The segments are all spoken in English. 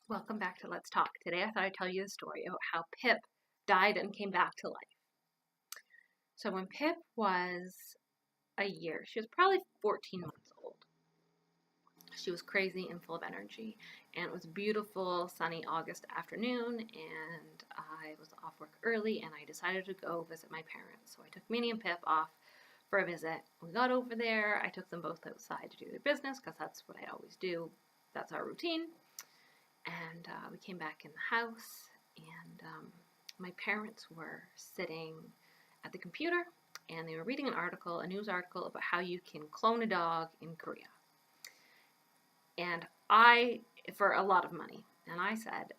Welcome back to Let's Talk. Today I thought I'd tell you the story about how Pip died and came back to life. So when Pip was a year, she was probably 14 months old. She was crazy and full of energy, and it was a beautiful sunny August afternoon, and I was off work early, and I decided to go visit my parents. So I took Minnie and Pip off for a visit. We got over there. I took them both outside to do their business because that's what I always do. That's our routine. And we came back in the house, and my parents were sitting at the computer, and they were reading a news article about how you can clone a dog in Korea. And for a lot of money. And I said,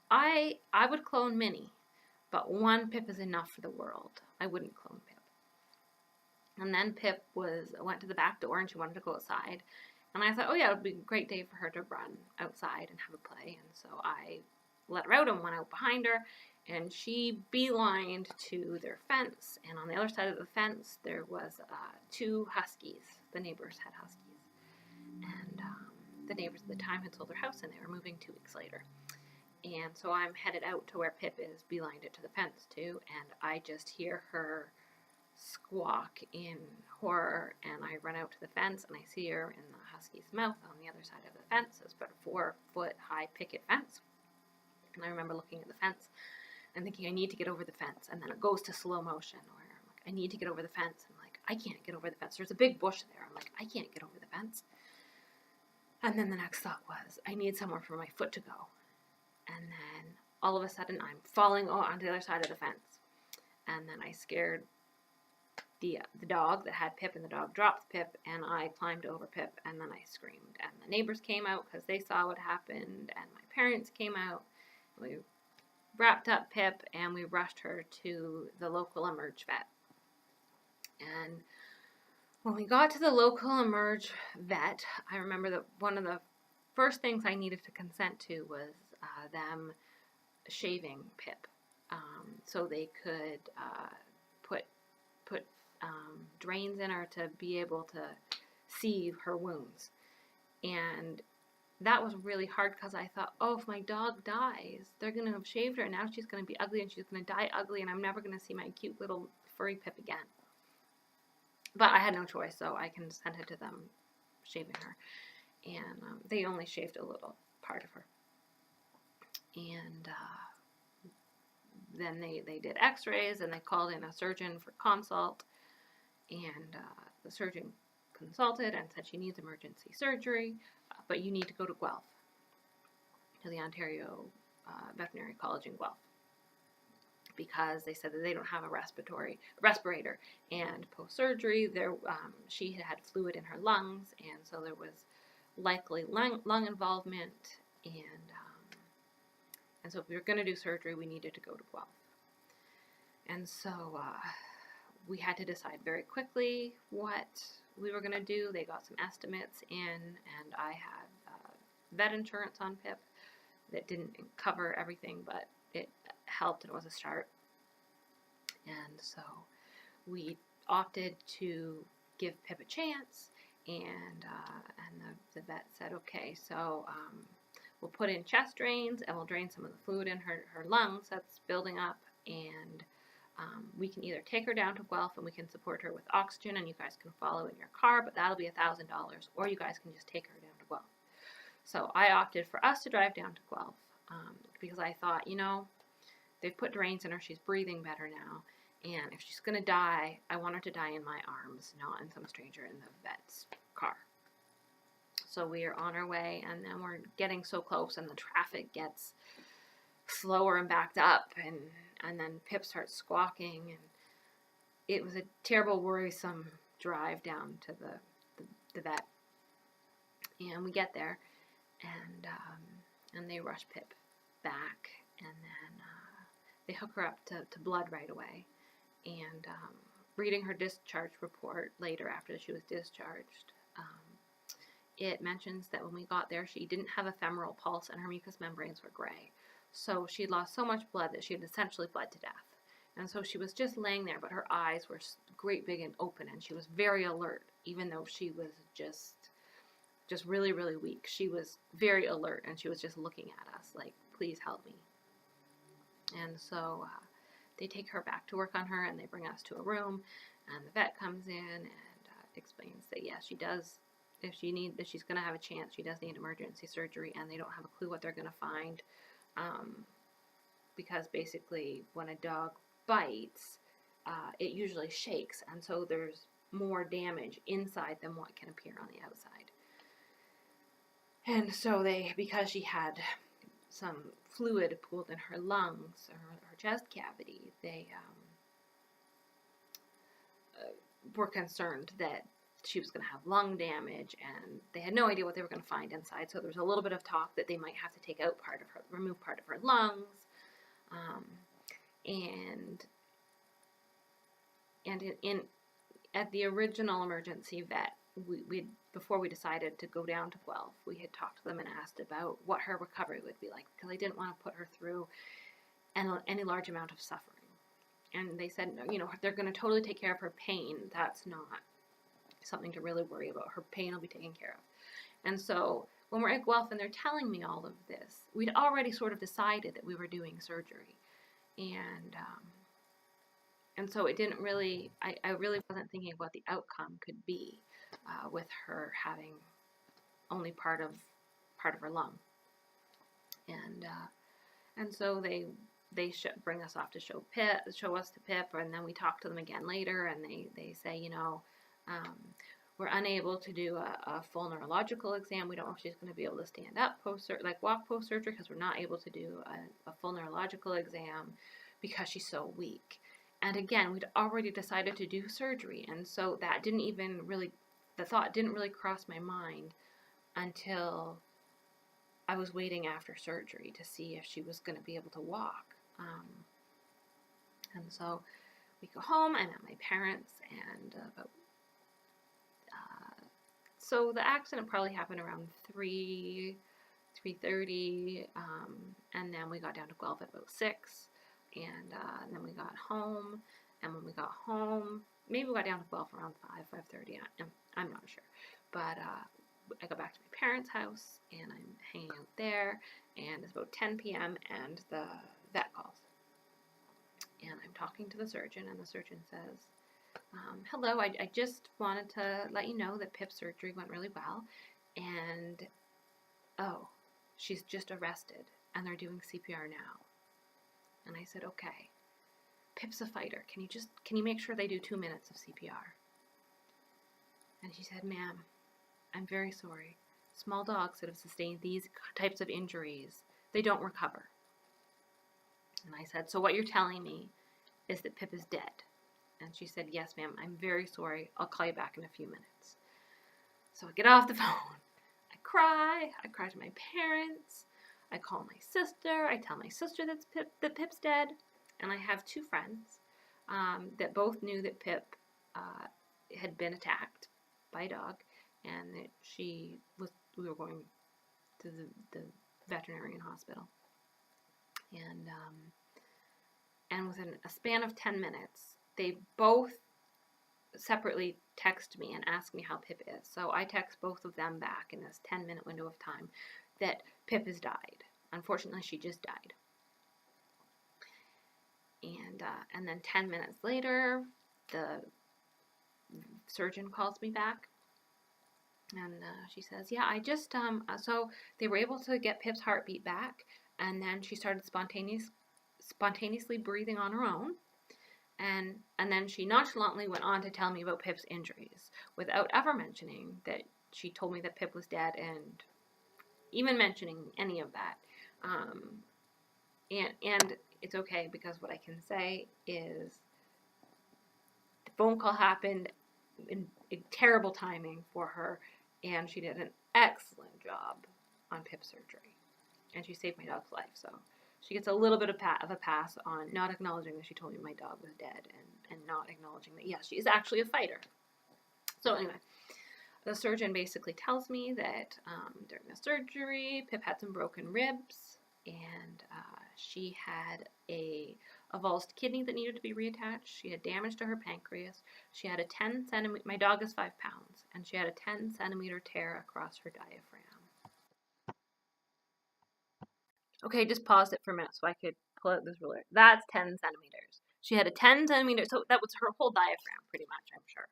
I would clone Minnie, but one Pip is enough for the world. I wouldn't clone Pip. And then Pip went to the back door, and she wanted to go outside. And I thought, oh yeah, it would be a great day for her to run outside and have a play. And so I let her out and went out behind her, and she beelined to their fence. And on the other side of the fence, there was 2 huskies. The neighbors had huskies. And the neighbors at the time had sold their house, and they were moving 2 weeks later. And so I'm headed out to where Pip is, beelined it to the fence too, and I just hear her squawk in horror, and I run out to the fence, and I see her in the husky's mouth on the other side of the fence. It's about a 4-foot high picket fence, and I remember looking at the fence and thinking, I need to get over the fence, and then it goes to slow motion where I'm like, I need to get over the fence, and I'm like, I can't get over the fence. There's a big bush there. I'm like, I can't get over the fence. And then the next thought was, I need somewhere for my foot to go. And then all of a sudden I'm falling onto the other side of the fence, and then I scared the dog that had Pip, and the dog dropped Pip, and I climbed over Pip, and then I screamed. And the neighbors came out because they saw what happened, and my parents came out. We wrapped up Pip, and we rushed her to the local Emerge vet. And when we got to the local Emerge vet, I remember that one of the first things I needed to consent to was them shaving Pip, so they could put drains in her to be able to see her wounds. And that was really hard because I thought, oh, if my dog dies, they're going to have shaved her, and now she's going to be ugly, and she's going to die ugly, and I'm never going to see my cute little furry Pip again. But I had no choice, so I consented to them shaving her. And they only shaved a little part of her. And then they did x-rays, and they called in a surgeon for consult. And the surgeon consulted and said she needs emergency surgery, but you need to go to Guelph, to the Ontario Veterinary College in Guelph, because they said that they don't have a respirator. And post-surgery, she had fluid in her lungs, and so there was likely lung involvement, and so if we were going to do surgery, we needed to go to Guelph. And so we had to decide very quickly what we were going to do. They got some estimates in, and I had vet insurance on Pip that didn't cover everything, but it helped, and it was a start. And so we opted to give Pip a chance, and the vet said, okay, so we'll put in chest drains, and we'll drain some of the fluid in her lungs that's building up, and we can either take her down to Guelph, and we can support her with oxygen, and you guys can follow in your car, but that'll be $1,000, or you guys can just take her down to Guelph. So I opted for us to drive down to Guelph, because I thought, they've put drains in her, she's breathing better now, and if she's going to die, I want her to die in my arms, not in some stranger in the vet's car. So we are on our way, and then we're getting so close, and the traffic gets slower and backed up, and then Pip starts squawking, and it was a terrible, worrisome drive down to the vet. And we get there, and they rush Pip back, and then they hook her up to blood right away. And reading her discharge report later after she was discharged, it mentions that when we got there, she didn't have a femoral pulse, and her mucous membranes were gray. So she had lost so much blood that she had essentially bled to death. And so she was just laying there, but her eyes were great big and open, and she was very alert, even though she was just just really, really weak. She was very alert, and she was just looking at us like, please help me. And so they take her back to work on her, and they bring us to a room, and the vet comes in and explains that, yes, she does, if she's going to have a chance, she does need emergency surgery, and they don't have a clue what they're going to find, because basically when a dog bites, it usually shakes, and so there's more damage inside than what can appear on the outside. And so because she had some fluid pooled in her lungs, or her chest cavity, they were concerned that she was going to have lung damage, and they had no idea what they were going to find inside. So there was a little bit of talk that they might have to take out remove part of her lungs, and at the original emergency vet, we before we decided to go down to Guelph, we had talked to them and asked about what her recovery would be like, because I didn't want to put her through any large amount of suffering. And they said, they're going to totally take care of her pain. That's not something to really worry about. Her pain will be taken care of. And so when we're at Guelph and they're telling me all of this, we'd already sort of decided that we were doing surgery. And so it didn't really, I really wasn't thinking of what the outcome could be with her having only part of her lung. And so they bring us off to show us to Pip, and then we talk to them again later, and they say, we're unable to do a full neurological exam. We don't know if she's going to be able to stand up walk post-surgery, because we're not able to do a full neurological exam because she's so weak. And again, we'd already decided to do surgery, and so that the thought didn't really cross my mind until I was waiting after surgery to see if she was going to be able to walk. And so we go home. I'm at my parents', and so the accident probably happened around 3:30, and then we got down to Guelph at about 6, and then we got home. And when we got home, maybe we got down to Guelph around 5:30. I'm not sure, but I go back to my parents' house, and I'm hanging out there, and it's about 10 p.m. and the vet calls. And I'm talking to the surgeon, and the surgeon says, hello, I just wanted to let you know that Pip's surgery went really well, and, she's just arrested, and they're doing CPR now. And I said, okay, Pip's a fighter. Can you make sure they do 2 minutes of CPR? And she said, ma'am, I'm very sorry. Small dogs that have sustained these types of injuries, they don't recover. And I said, so what you're telling me is that Pip is dead? And she said, yes, ma'am, I'm very sorry. I'll call you back in a few minutes. So I get off the phone. I cry to my parents. I call my sister. I tell my sister that Pip's dead. And I have 2 friends that both knew that Pip had been attacked by a dog, and that we were going to the veterinarian hospital. And within a span of 10 minutes, they both separately text me and ask me how Pip is. So I text both of them back in this 10-minute window of time that Pip has died. Unfortunately, she just died. And then 10 minutes later, the surgeon calls me back, and she says, yeah, I just, so they were able to get Pip's heartbeat back, and then she started spontaneously breathing on her own, and then she nonchalantly went on to tell me about Pip's injuries, without ever mentioning that she told me that Pip was dead, and even mentioning any of that. And it's okay, because what I can say is the phone call happened in terrible timing for her, and she did an excellent job on Pip's surgery, and she saved my dog's life. So she gets a little bit of a pass on not acknowledging that she told me my dog was dead, and not acknowledging that, yes, she is actually a fighter. So anyway, the surgeon basically tells me that during the surgery, Pip had some broken ribs, and she had a avulsed kidney that needed to be reattached. She had damage to her pancreas. She had a 10 centimeter, my dog is 5 pounds, and she had a 10 centimeter tear across her diaphragm. Okay, just paused it for a minute so I could pull out this ruler. That's 10 centimeters. She had a 10 centimeter, so that was her whole diaphragm pretty much, I'm sure.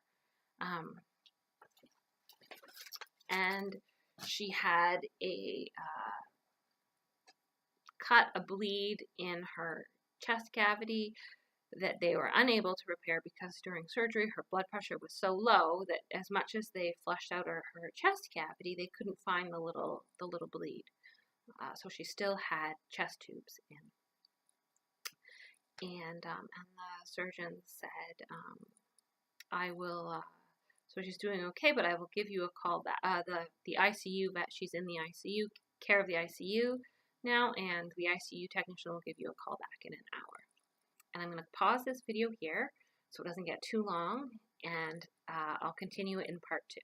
And she had a cut, a bleed in her chest cavity that they were unable to repair because during surgery her blood pressure was so low that as much as they flushed out her chest cavity, they couldn't find the little bleed. So she still had chest tubes in. And the surgeon said, I will, so she's doing okay, but I will give you a call back. The ICU vet, she's in the ICU, care of the ICU now, and the ICU technician will give you a call back in an hour. And I'm going to pause this video here so it doesn't get too long, and I'll continue it in part 2.